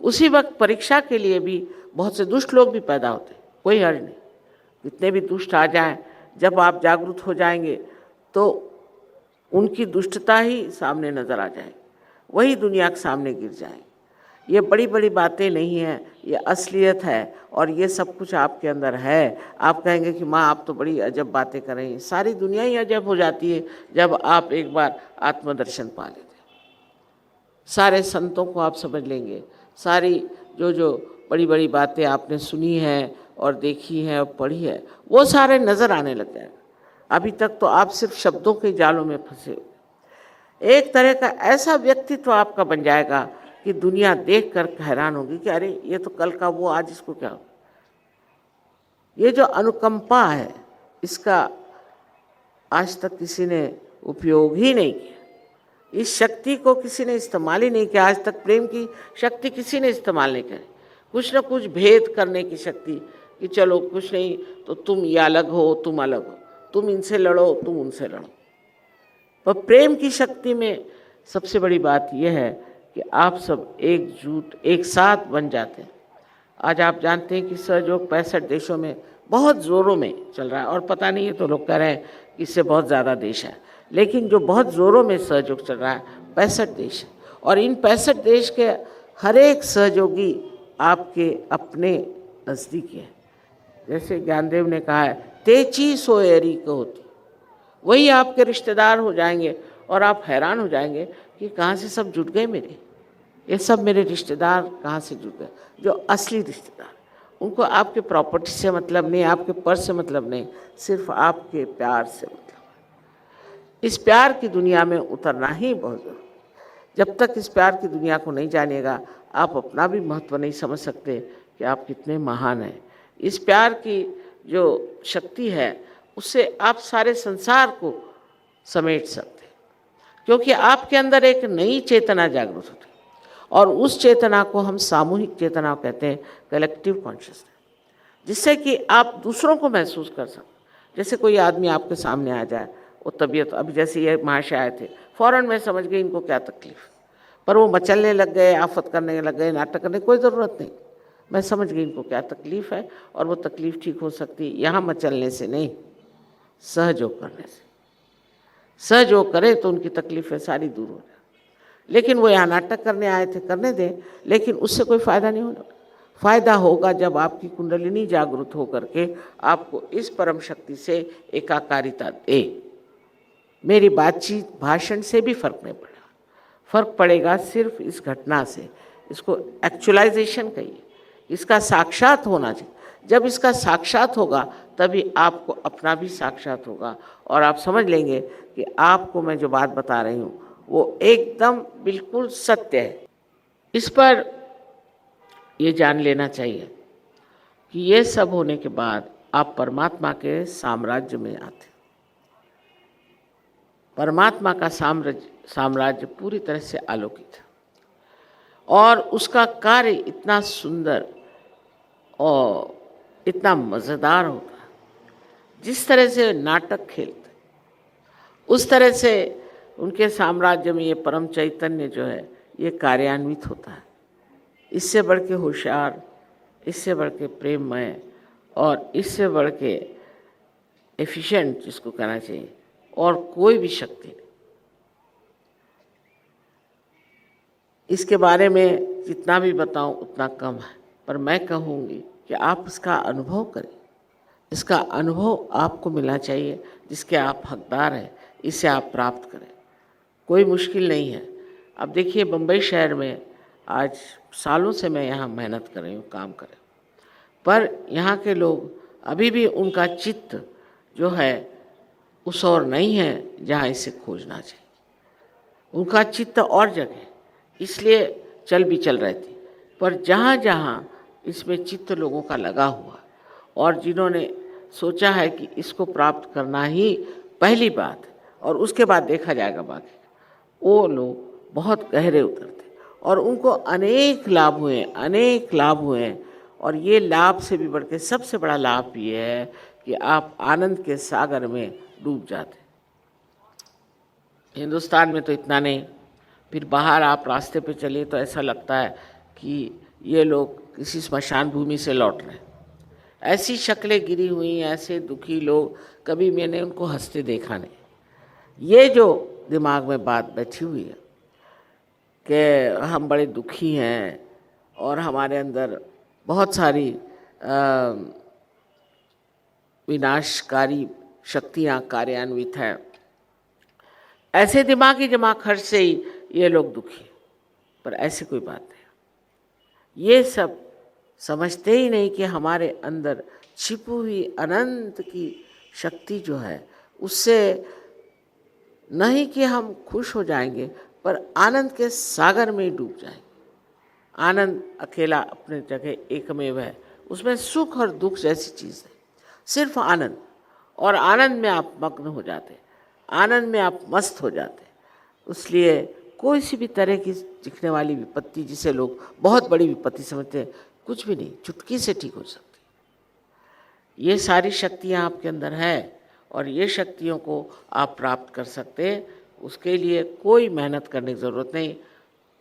उसी वक्त परीक्षा के लिए भी बहुत से दुष्ट लोग भी पैदा होते हैं, कोई हर्ज नहीं। कितने भी दुष्ट आ जाएं, जब आप जागरूक हो जाएंगे तो उनकी दुष्टता ही सामने नज़र आ जाएगी, वही दुनिया के सामने गिर जाएंगे। ये बड़ी बड़ी बातें नहीं हैं, ये असलियत है और ये सब कुछ आपके अंदर है। आप कहेंगे कि माँ आप तो बड़ी अजब बातें कर रही हैं। सारी दुनिया ही अजब हो जाती है जब आप एक बार आत्मदर्शन पा लेते हैं। सारे संतों को आप समझ लेंगे, सारी जो बड़ी बड़ी बातें आपने सुनी हैं और देखी हैं और पढ़ी है, वो सारे नज़र आने लग जाएगा। अभी तक तो आप सिर्फ शब्दों के जालों में फंसे हो। एक तरह का ऐसा व्यक्तित्व आपका बन जाएगा कि दुनिया देख कर हैरान होगी कि अरे ये तो कल का वो, आज इसको क्या हो। ये जो अनुकंपा है, इसका आज तक किसी ने उपयोग ही नहीं किया। इस शक्ति को किसी ने इस्तेमाल ही नहीं किया। आज तक प्रेम की शक्ति किसी ने इस्तेमाल नहीं करी। कुछ ना कुछ भेद करने की शक्ति कि चलो कुछ नहीं तो तुम ये अलग हो, तुम अलग हो, तुम इनसे लड़ो, तुम उनसे लड़ो। पर प्रेम की शक्ति में सबसे बड़ी बात यह है कि आप सब एकजुट एक साथ बन जाते हैं। आज आप जानते हैं कि सहयोग 65 देशों में बहुत ज़ोरों में चल रहा है और पता नहीं है तो लोग कह रहे हैं कि इससे बहुत ज़्यादा देश है, लेकिन जो बहुत ज़ोरों में सहयोग चल रहा है 65 देश है। और इन 65 देश के हर एक सहयोगी आपके अपने नज़दीकी है। जैसे ज्ञानदेव ने कहा है, तेची सोएरी को होती, वही आपके रिश्तेदार हो जाएंगे और आप हैरान हो जाएंगे कि कहाँ से सब जुट गए मेरे, ये सब मेरे रिश्तेदार कहाँ से जुट गए। जो असली रिश्तेदार, उनको आपके प्रॉपर्टी से मतलब नहीं, आपके पर्स से मतलब नहीं, सिर्फ आपके प्यार से मतलब। इस प्यार की दुनिया में उतरना ही बहुत जरूरी। जब तक इस प्यार की दुनिया को नहीं जानिएगा, आप अपना भी महत्व नहीं समझ सकते कि आप कितने महान हैं। इस प्यार की जो शक्ति है, उससे आप सारे संसार को समेट सकते हैं, क्योंकि आपके अंदर एक नई चेतना जागृत होती है और उस चेतना को हम सामूहिक चेतना कहते हैं, कलेक्टिव कॉन्शियसनेस, जिससे कि आप दूसरों को महसूस कर सकते। जैसे कोई आदमी आपके सामने आ जाए, वो तबीयत, अभी जैसे ये महाशय आए थे, फ़ौरन मैं समझ गई इनको क्या तकलीफ, पर वो मचलने लग गए, आफत करने लग गए, नाटक करने की कोई ज़रूरत नहीं। मैं समझ गई इनको क्या तकलीफ़ है और वो तकलीफ़ ठीक हो सकती है यहाँ मचलने से नहीं, सहयोग करने से। सहयोग करें तो उनकी तकलीफ़ें सारी दूर हो जाए। लेकिन वो यहाँ नाटक करने आए थे, करने दें, लेकिन उससे कोई फ़ायदा नहीं होगा। फ़ायदा होगा जब आपकी कुंडलिनी जागृत हो करके आपको इस परम शक्ति से एकाकारिता दे। मेरी बातचीत भाषण से भी फ़र्क नहीं पड़ेगा, फ़र्क पड़ेगा सिर्फ इस घटना से। इसको एक्चुअलाइजेशन कहिए, इसका साक्षात होना चाहिए। जब इसका साक्षात होगा तभी आपको अपना भी साक्षात होगा और आप समझ लेंगे कि आपको मैं जो बात बता रही हूँ वो एकदम बिल्कुल सत्य है। इस पर ये जान लेना चाहिए कि ये सब होने के बाद आप परमात्मा के साम्राज्य में आते। परमात्मा का साम्राज्य पूरी तरह से अलौकिक है और उसका कार्य इतना सुंदर और इतना मज़ेदार होता है। जिस तरह से नाटक खेलते, उस तरह से उनके साम्राज्य में ये परम चैतन्य जो है ये कार्यान्वित होता है। इससे बढ़ के होशियार, इससे बढ़ के प्रेममय और इससे बढ़ के एफिशिएंट जिसको कहना चाहिए और कोई भी शक्ति नहीं। इसके बारे में जितना भी बताऊं उतना कम है, पर मैं कहूँगी कि आप इसका अनुभव करें। इसका अनुभव आपको मिलना चाहिए, जिसके आप हकदार हैं, इसे आप प्राप्त करें। कोई मुश्किल नहीं है। अब देखिए बम्बई शहर में आज सालों से मैं यहाँ मेहनत कर रही हूँ, काम कर रही हूँ, पर यहाँ के लोग अभी भी उनका चित्त जो है उस और नहीं है जहाँ इसे खोजना चाहिए। उनका चित्त और जगह, इसलिए चल भी चल रहे थे। पर जहाँ जहाँ इसमें चित्त लोगों का लगा हुआ और जिन्होंने सोचा है कि इसको प्राप्त करना ही पहली बात है और उसके बाद देखा जाएगा बाकी, वो लोग बहुत गहरे उतरते और उनको अनेक लाभ हुए, अनेक लाभ हुए। और ये लाभ से भी बढ़ के सबसे बड़ा लाभ ये है कि आप आनंद के सागर में डूब जाते। हिंदुस्तान में तो इतना नहीं, फिर बाहर आप रास्ते पे चलिए तो ऐसा लगता है कि ये लोग किसी स्मशान भूमि से लौट रहे हैं। ऐसी शक्लें गिरी हुई, ऐसे दुखी लोग, कभी मैंने उनको हंसते देखा नहीं। ये जो दिमाग में बात बैठी हुई है कि हम बड़े दुखी हैं और हमारे अंदर बहुत सारी विनाशकारी शक्तियाँ कार्यान्वित हैं, ऐसे दिमागी जमा खर्च से ही ये लोग दुखी। पर ऐसी कोई बात नहीं। ये सब समझते ही नहीं कि हमारे अंदर छिपी हुई अनंत की शक्ति जो है, उससे नहीं कि हम खुश हो जाएंगे, पर आनंद के सागर में डूब जाएंगे। आनंद अकेला अपने जगह एकमेव है, उसमें सुख और दुख जैसी चीज़ है, सिर्फ आनंद। और आनंद में आप मग्न हो जाते, आनंद में आप मस्त हो जाते। इसलिए कोई सी भी तरह की दिखने वाली विपत्ति, जिसे लोग बहुत बड़ी विपत्ति समझते हैं, कुछ भी नहीं, चुटकी से ठीक हो सकती। ये सारी शक्तियाँ आपके अंदर है और ये शक्तियों को आप प्राप्त कर सकते हैं। उसके लिए कोई मेहनत करने की ज़रूरत नहीं,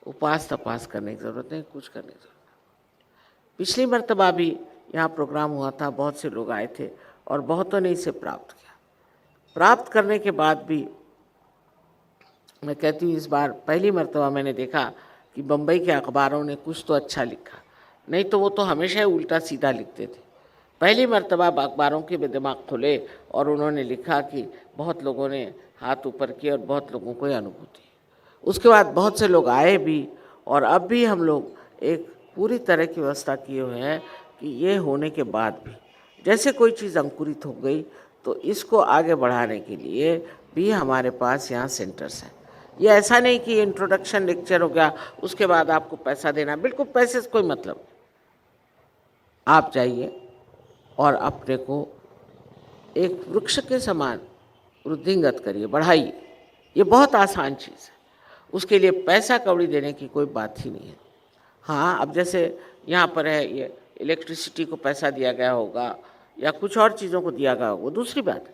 उपास तपास करने की ज़रूरत नहीं, कुछ करने की ज़रूरत नहीं। पिछली मर्तबा भी यहाँ प्रोग्राम हुआ था, बहुत से लोग आए थे और बहुतों ने इसे प्राप्त किया। प्राप्त करने के बाद भी मैं कहती हूँ, इस बार पहली मर्तबा मैंने देखा कि बम्बई के अखबारों ने कुछ तो अच्छा लिखा, नहीं तो वो तो हमेशा ही उल्टा सीधा लिखते थे। पहली मर्तबा अखबारों के दिमाग खुले और उन्होंने लिखा कि बहुत लोगों ने हाथ ऊपर किए और बहुत लोगों को अनुभूति। उसके बाद बहुत से लोग आए भी और अब भी हम लोग एक पूरी तरह की व्यवस्था किए हुए हैं कि ये होने के बाद भी जैसे कोई चीज़ अंकुरित हो गई तो इसको आगे बढ़ाने के लिए भी हमारे पास यहाँ सेंटर्स हैं। ये ऐसा नहीं कि इंट्रोडक्शन लेक्चर हो गया उसके बाद आपको पैसा देना, बिल्कुल पैसे से कोई मतलब नहीं। आप जाइए और अपने को एक वृक्ष के समान वृद्धिंगत करिए, बढ़ाइए। ये बहुत आसान चीज़ है, उसके लिए पैसा कौड़ी देने की कोई बात ही नहीं है। हाँ, अब जैसे यहाँ पर है, ये इलेक्ट्रिसिटी को पैसा दिया गया होगा या कुछ और चीज़ों को दिया गया होगा, वो दूसरी बात है।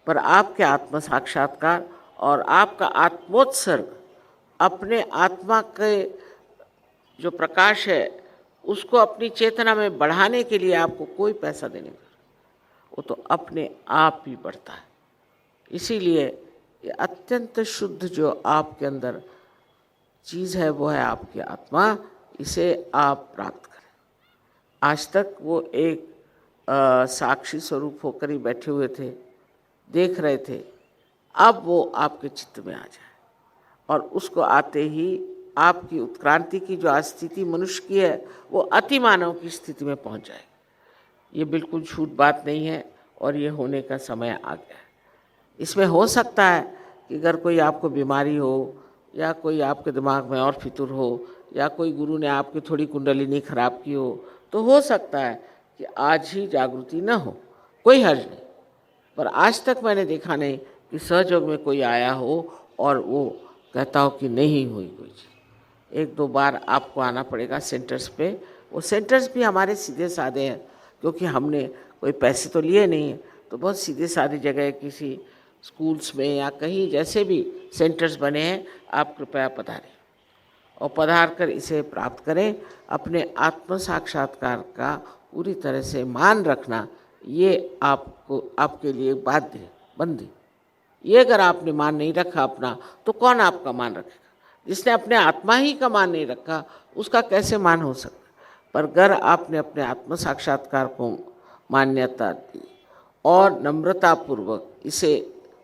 पर आपके आत्म साक्षात्कार और आपका आत्मोत्सर्ग, अपने आत्मा के जो प्रकाश है उसको अपनी चेतना में बढ़ाने के लिए आपको कोई पैसा देने की, वो तो अपने आप ही बढ़ता है। इसीलिए ये अत्यंत शुद्ध जो आपके अंदर चीज़ है वो है आपकी आत्मा, इसे आप प्राप्त करें। आज तक वो एक साक्षी स्वरूप होकर ही बैठे हुए थे, देख रहे थे, अब वो आपके चित्त में आ जाए और उसको आते ही आपकी उत्क्रांति की जो स्थिति मनुष्य की है वो अति मानव की स्थिति में पहुंच जाए। ये बिल्कुल झूठ बात नहीं है और ये होने का समय आ गया है। इसमें हो सकता है कि अगर कोई आपको बीमारी हो या कोई आपके दिमाग में और फितूर हो या कोई गुरु ने आपकी थोड़ी कुंडलिनी खराब की हो, तो हो सकता है कि आज ही जागृति न हो, कोई हर्ज नहीं। पर आज तक मैंने देखा नहीं कि सहयोग में कोई आया हो और वो कहता हो कि नहीं हुई कोई चीज़। एक दो बार आपको आना पड़ेगा सेंटर्स पे। वो सेंटर्स भी हमारे सीधे साधे हैं, क्योंकि हमने कोई पैसे तो लिए नहीं हैं, तो बहुत सीधे साधी जगह किसी स्कूल्स में या कहीं जैसे भी सेंटर्स बने हैं, आप कृपया पधारें और पधार कर इसे प्राप्त करें। अपने आत्म साक्षात्कार का पूरी तरह से मान रखना, ये आपको आपके लिए बाध्य है, बंदी। ये अगर आपने मान नहीं रखा अपना, तो कौन आपका मान रखेगा? जिसने अपने आत्मा ही का मान नहीं रखा, उसका कैसे मान हो सकता? पर अगर आपने अपने आत्म साक्षात्कार को मान्यता दी और नम्रतापूर्वक इसे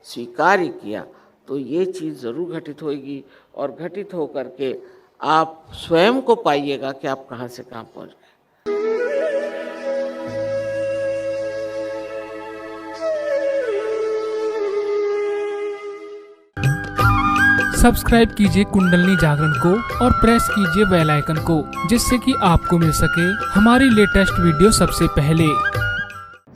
स्वीकार किया, तो ये चीज़ ज़रूर घटित होगी और घटित होकर के आप स्वयं को पाइएगा कि आप कहाँ से कहाँ पहुँच गए। सब्सक्राइब कीजिए कुंडलिनी जागरण को और प्रेस कीजिए बेल आइकन को, जिससे कि आपको मिल सके हमारी लेटेस्ट वीडियो सबसे पहले।